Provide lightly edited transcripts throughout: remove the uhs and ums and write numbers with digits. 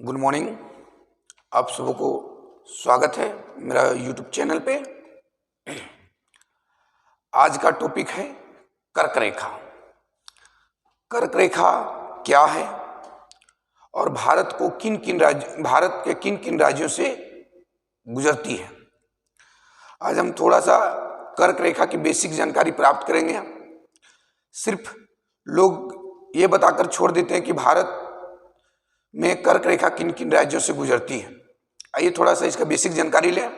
Good morning. आप सबों को स्वागत है मेरा यूट्यूब चैनल पे। आज का टॉपिक है कर्क रेखा। कर्क रेखा क्या है और भारत के किन किन राज्यों से गुजरती है। आज हम थोड़ा सा कर्क रेखा की बेसिक जानकारी प्राप्त करेंगे। सिर्फ लोग ये बताकर छोड़ देते हैं कि भारत में कर्क रेखा किन किन राज्यों से गुजरती है। आइए थोड़ा सा इसका बेसिक जानकारी लें।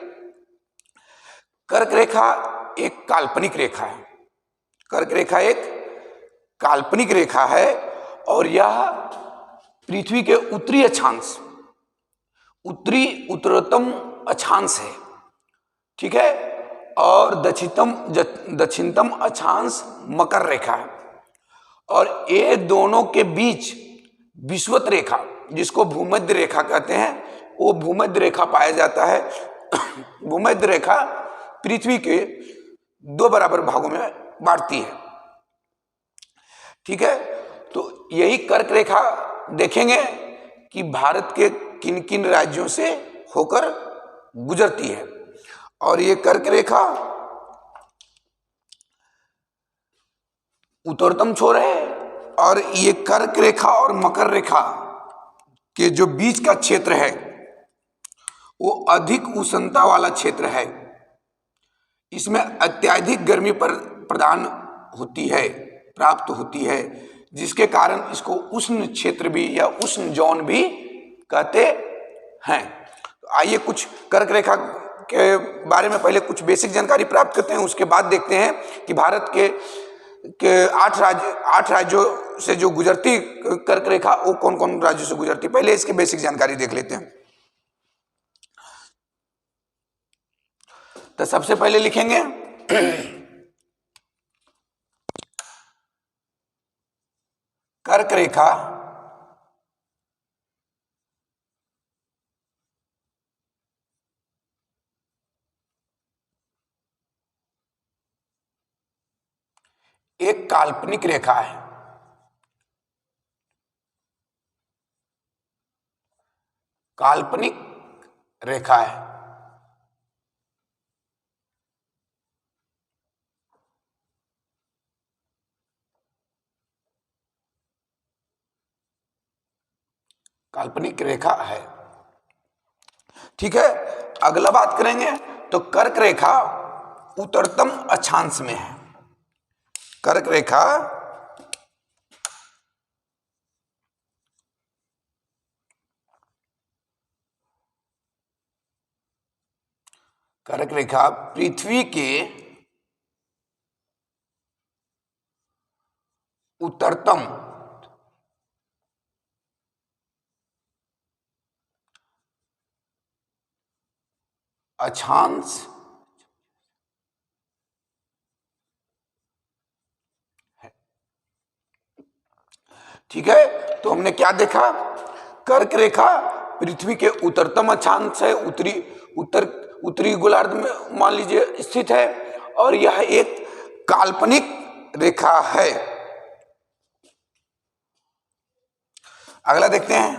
कर्क रेखा एक काल्पनिक रेखा है। कर्क रेखा एक काल्पनिक रेखा है और यह पृथ्वी के उत्तरी अक्षांश उत्तरोत्तम अक्षांश है, ठीक है, और दक्षिणतम अक्षांश मकर रेखा है और ये दोनों के बीच विषुवत रेखा, जिसको भूमध्य रेखा कहते हैं, वो भूमध्य रेखा पाया जाता है। भूमध्य रेखा पृथ्वी के दो बराबर भागों में बांटती है, ठीक है। तो यही कर्क रेखा देखेंगे कि भारत के किन किन राज्यों से होकर गुजरती है। और ये कर्क रेखा उत्तरोत्तम छोर है और ये कर्क रेखा और मकर रेखा के जो बीच का क्षेत्र है वो अधिक उष्णता वाला क्षेत्र है। इसमें अत्यधिक गर्मी पर प्राप्त होती है, जिसके कारण इसको उष्ण क्षेत्र भी या उष्ण जोन भी कहते हैं। तो आइए कुछ कर्क रेखा के बारे में पहले कुछ बेसिक जानकारी प्राप्त करते हैं, उसके बाद देखते हैं कि भारत के 8 राज्यों से जो गुजरती कर्क रेखा वो कौन कौन राज्यों से गुजरती। पहले इसकी बेसिक जानकारी देख लेते हैं। तो सबसे पहले लिखेंगे कर्क रेखा एक काल्पनिक रेखा है। काल्पनिक रेखा है। काल्पनिक रेखा है, ठीक है। अगला बात करेंगे तो कर्क रेखा उत्तरतम अक्षांश में है। कर्क रेखा कर्क रेखा पृथ्वी के उत्तरतम अक्षांश है, ठीक है। तो हमने क्या देखा, कर्क रेखा पृथ्वी के उत्तरतम अक्षांश है, उत्तरी गोलार्ध में मान लीजिए स्थित है और यह एक काल्पनिक रेखा है। अगला देखते हैं,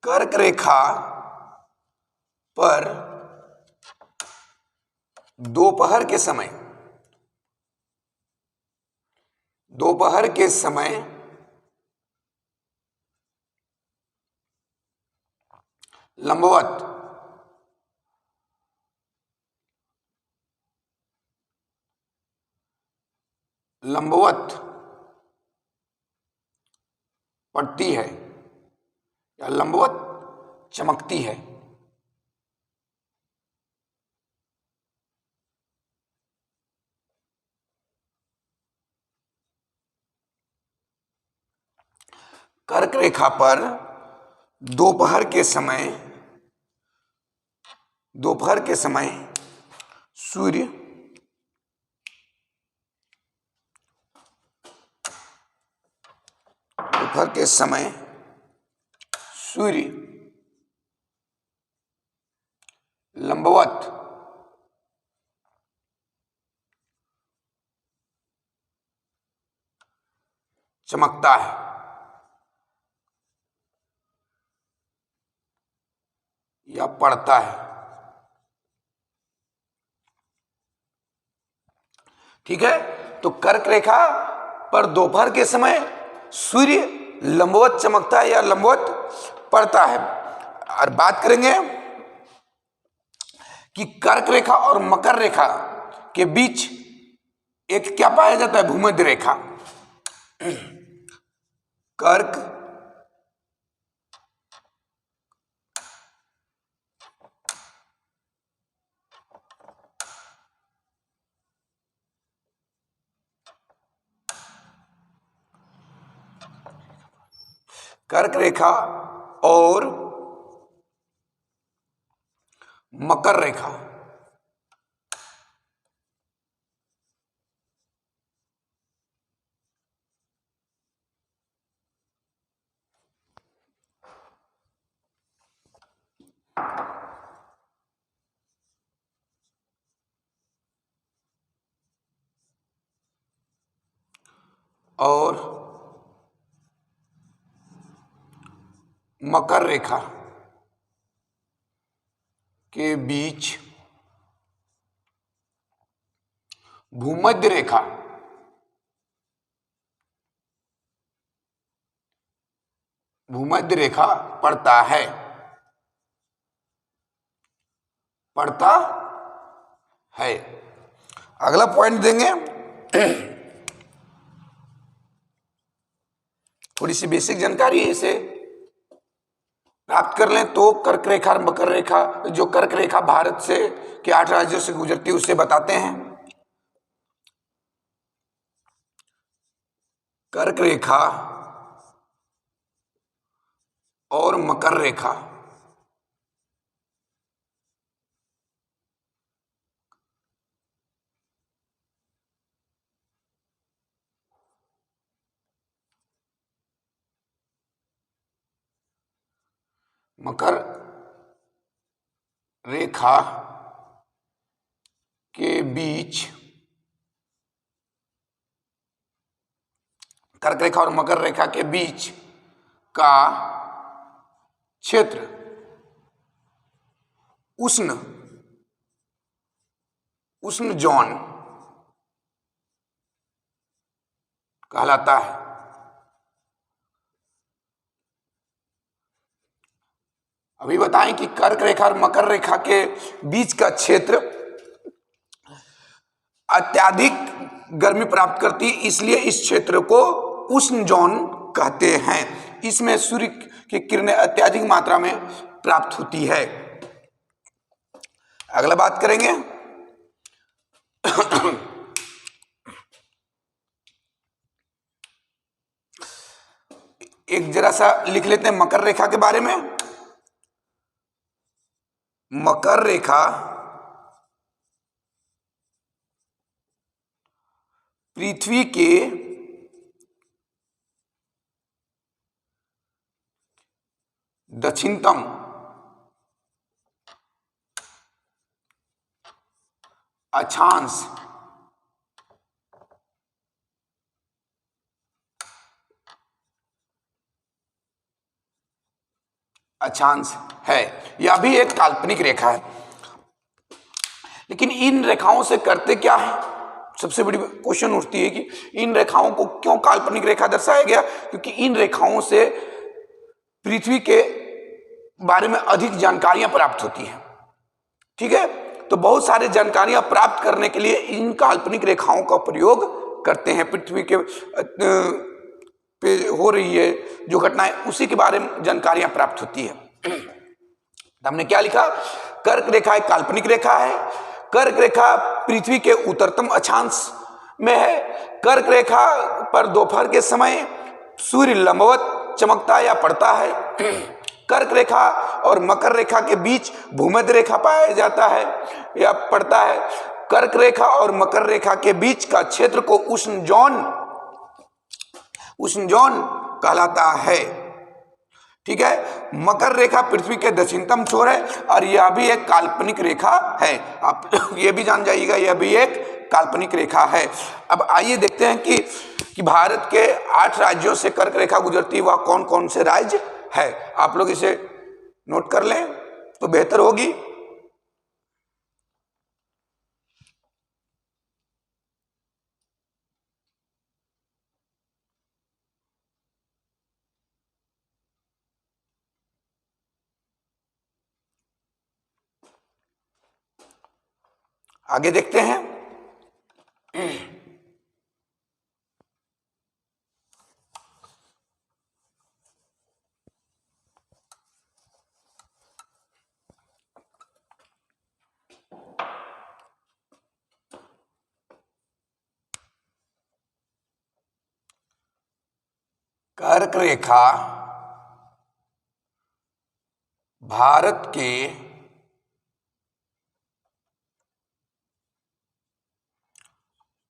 कर्क रेखा पर दोपहर के समय लंबवत पड़ती है या लंबवत चमकती है। कर्क रेखा पर दोपहर के समय सूर्य लंबवत चमकता है। पड़ता है। ठीक है, तो कर्क रेखा पर दोपहर के समय सूर्य लंबवत चमकता है या लंबवत पड़ता है। और बात करेंगे कि कर्क रेखा और मकर रेखा के बीच एक क्या पाया जाता है, भूमध्य रेखा। कर्क कर्क रेखा और मकर रेखा और मकर रेखा के बीच भूमध्य रेखा पड़ता है। अगला पॉइंट देंगे, थोड़ी सी बेसिक जानकारी इसे प्राप्त कर लें तो कर्क रेखा और मकर रेखा, जो कर्क रेखा भारत से के 8 राज्यों से गुजरती है उसे बताते हैं। कर्क रेखा और मकर रेखा मकर रेखा के बीच, कर्क रेखा और मकर रेखा के बीच का क्षेत्र उष्ण जोन कहलाता है। अभी बताएं कि कर्क रेखा और मकर रेखा के बीच का क्षेत्र अत्यधिक गर्मी प्राप्त करती है, इसलिए इस क्षेत्र को उष्ण जोन कहते हैं। इसमें सूर्य की किरणें अत्यधिक मात्रा में प्राप्त होती है। अगला बात करेंगे एक जरा सा लिख लेते हैं मकर रेखा के बारे में। मकर रेखा पृथ्वी के दक्षिणतम अक्षांश है। यह भी एक काल्पनिक रेखा है, लेकिन इन रेखाओं से करते क्या है, सबसे बड़ी क्वेश्चन उठती है कि इन रेखाओं को क्यों काल्पनिक रेखा दर्शाया गया। क्योंकि इन रेखाओं से पृथ्वी के बारे में अधिक जानकारियां प्राप्त होती हैं। ठीक है, तो बहुत सारी जानकारियां प्राप्त करने के लिए इन काल्पनिक रेखाओं का प्रयोग करते हैं। पृथ्वी के पे हो रही है जो घटनाएं, उसी के बारे में जानकारियां प्राप्त होती है। तो हमने क्या लिखा, कर्क रेखा एक काल्पनिक रेखा है। कर्क रेखा पृथ्वी के उत्तरतम अक्षांश में है। कर्क रेखा पर दोपहर के समय सूर्य लंबवत चमकता या पड़ता है। कर्क रेखा और मकर रेखा के बीच भूमध्य रेखा पाया जाता है या पड़ता है। कर्क रेखा और मकर रेखा के बीच का क्षेत्र को उष्ण जोन कहलाता है। ठीक है, मकर रेखा पृथ्वी के दक्षिणतम छोर है और यह भी एक काल्पनिक रेखा है। आप ये भी जान जाइएगा, यह भी एक काल्पनिक रेखा है। अब आइए देखते हैं कि भारत के 8 राज्यों से कर्क रेखा गुजरती है, वह कौन कौन से राज्य है। आप लोग इसे नोट कर लें। तो बेहतर होगी। आगे देखते हैं। कर्क रेखा भारत के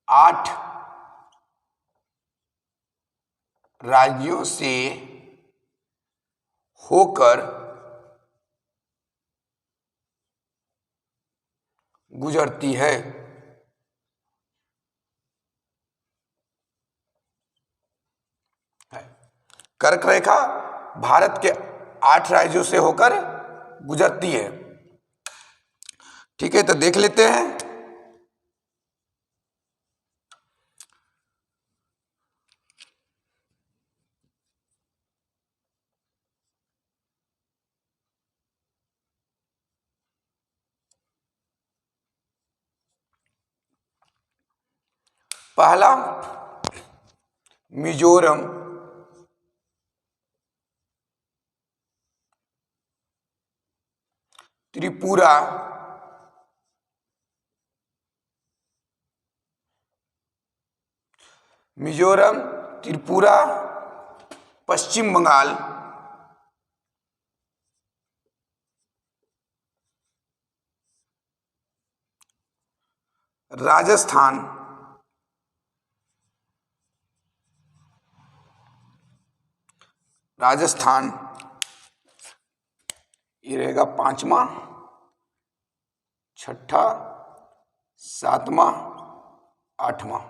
8 राज्यों से होकर गुजरती है। कर्क रेखा भारत के 8 राज्यों से होकर गुजरती है। ठीक है, तो देख लेते हैं। पहला मिजोरम, त्रिपुरा, मिजोरम, त्रिपुरा, पश्चिम बंगाल, राजस्थान, राजस्थान ये रहेगा 5वां, 6ठा, 7वां, 8वां।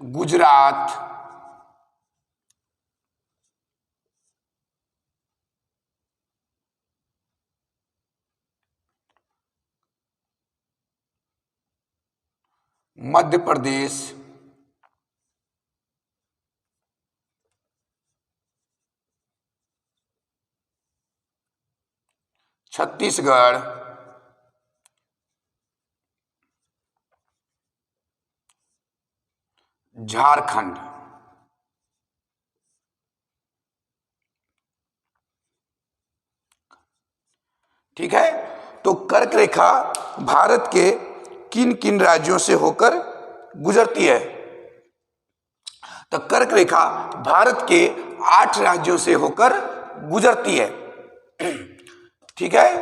गुजरात, मध्य प्रदेश, छत्तीसगढ़, झारखंड। ठीक है, तो कर्क रेखा भारत के किन किन राज्यों से होकर गुजरती है? तो कर्क रेखा भारत के 8 राज्यों से होकर गुजरती है। ठीक है,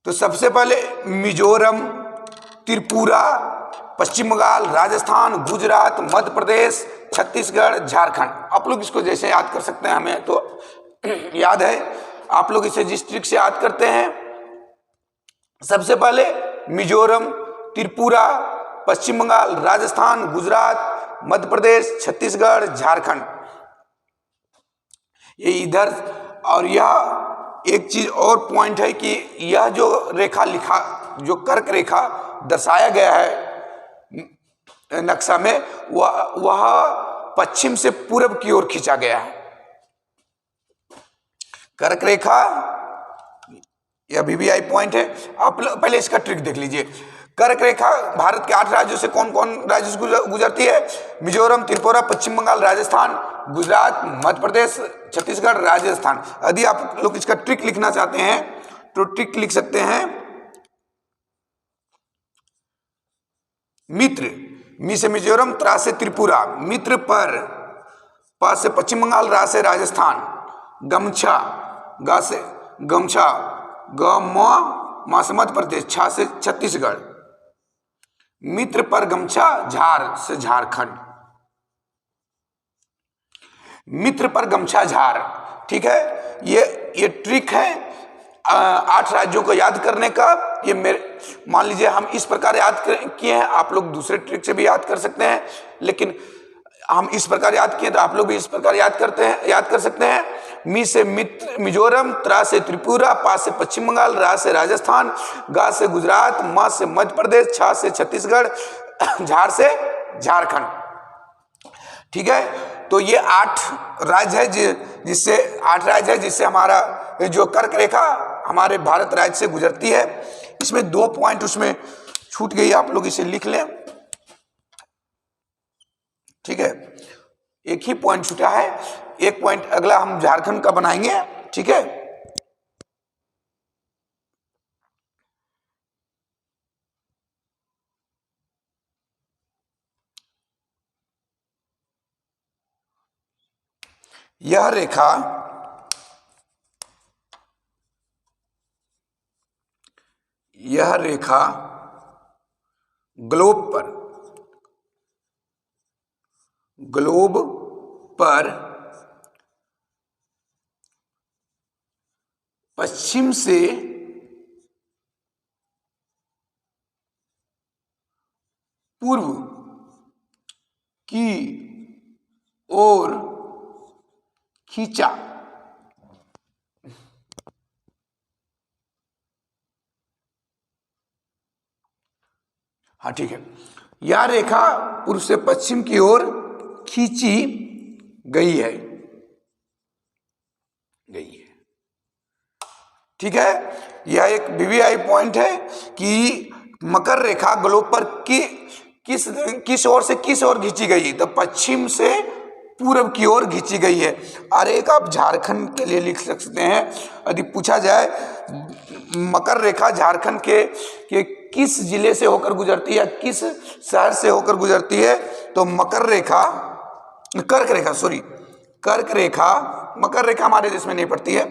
तो सबसे पहले मिजोरम, त्रिपुरा, पश्चिम बंगाल, राजस्थान, गुजरात, मध्य प्रदेश, छत्तीसगढ़, झारखंड। आप लोग इसको जैसे याद कर सकते हैं, हमें तो याद है, आप लोग इसे जिस ट्रिक से याद करते हैं। सबसे पहले मिजोरम, त्रिपुरा, पश्चिम बंगाल, राजस्थान, गुजरात, मध्य प्रदेश, छत्तीसगढ़, झारखंड, ये इधर। और यह एक चीज और पॉइंट है कि यह जो रेखा लिखा, जो कर्क रेखा दर्शाया गया है नक्शा में, वह पश्चिम से पूर्व की ओर खींचा गया है। कर्क रेखा यह VVI पॉइंट है। आप पहले इसका ट्रिक देख लीजिए। कर्क रेखा भारत के 8 राज्यों से कौन कौन राज्य से गुजरती है? मिजोरम, त्रिपुरा, पश्चिम बंगाल, राजस्थान, गुजरात, मध्य प्रदेश, छत्तीसगढ़, राजस्थान। यदि आप लोग इसका ट्रिक लिखना चाहते हैं तो ट्रिक लिख सकते हैं। मित्र, मी से मिजोरम, त्रा से त्रिपुरा, मित्र पर, पा से पश्चिम बंगाल, रा से राजस्थान, गमछा, गा से गमछा, ग मा से मध्य प्रदेश, छा से छत्तीसगढ़, मित्र पर गमछा, झार से झारखंड। मित्र पर गमछा, झार, ठीक है, ये ट्रिक है 8 राज्यों को याद करने का। ये मेरे मान लीजिए हम इस प्रकार याद किए हैं, आप लोग दूसरे ट्रिक से भी याद कर सकते हैं, लेकिन हम इस प्रकार याद किए तो आप लोग भी इस प्रकार याद कर सकते हैं। मी से मिजोरम, त्रा से त्रिपुरा, पा से पश्चिम बंगाल, रा से राजस्थान, गा से गुजरात, मा से मध्य प्रदेश, छा से छत्तीसगढ़, झार से झारखंड। ठीक है, तो ये 8 राज्य है जिससे हमारा जो कर्क रेखा हमारे भारत राज्य से गुजरती है। इसमें 2 पॉइंट उसमें छूट गई, आप लोग इसे लिख लें। ठीक है, एक ही पॉइंट छूटा है, एक पॉइंट अगला हम झारखंड का बनाएंगे। ठीक है, यह रेखा ग्लोब पर पश्चिम से पूर्व की ओर खींचा। हाँ ठीक है, यह रेखा पूर्व से पश्चिम की ओर खींची गई है। ठीक है, यह एक वीवीआई पॉइंट है कि मकर रेखा ग्लोब पर किस ओर से किस ओर खींची गई, तो पश्चिम से पूर्व की ओर खींची गई है। और एक आप झारखंड के लिए लिख सकते हैं, यदि पूछा जाए मकर रेखा झारखंड के किस जिले से होकर गुजरती है, किस शहर से होकर गुजरती है, तो कर्क रेखा मकर रेखा हमारे देश में नहीं पड़ती है।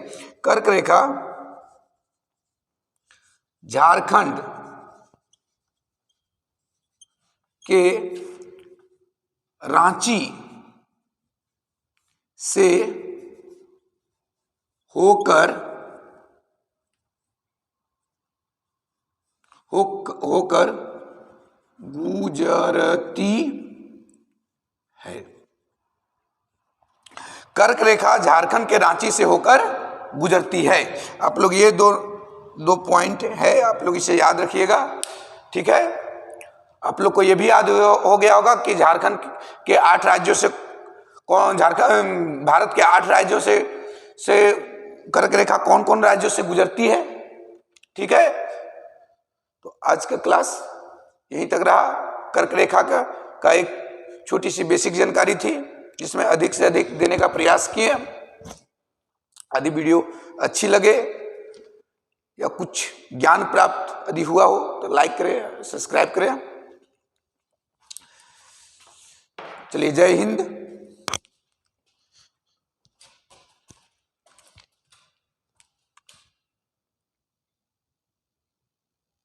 कर्क रेखा झारखंड के रांची से होकर गुजरती है। कर्क रेखा झारखंड के रांची से होकर गुजरती है। आप लोग ये दो पॉइंट है, आप लोग इसे याद रखिएगा। ठीक है, आप लोग को ये भी याद हो गया होगा कि झारखंड के 8 राज्यों से भारत के 8 राज्यों से कर्क रेखा कौन कौन राज्यों से गुजरती है। ठीक है, तो आज का क्लास यहीं तक रहा। कर्क रेखा का एक छोटी सी बेसिक जानकारी थी, जिसमें अधिक से अधिक देने का प्रयास किए। यदि वीडियो अच्छी लगे या कुछ ज्ञान प्राप्त यदि हुआ हो तो लाइक करें, सब्सक्राइब करें। चलिए, जय हिंद।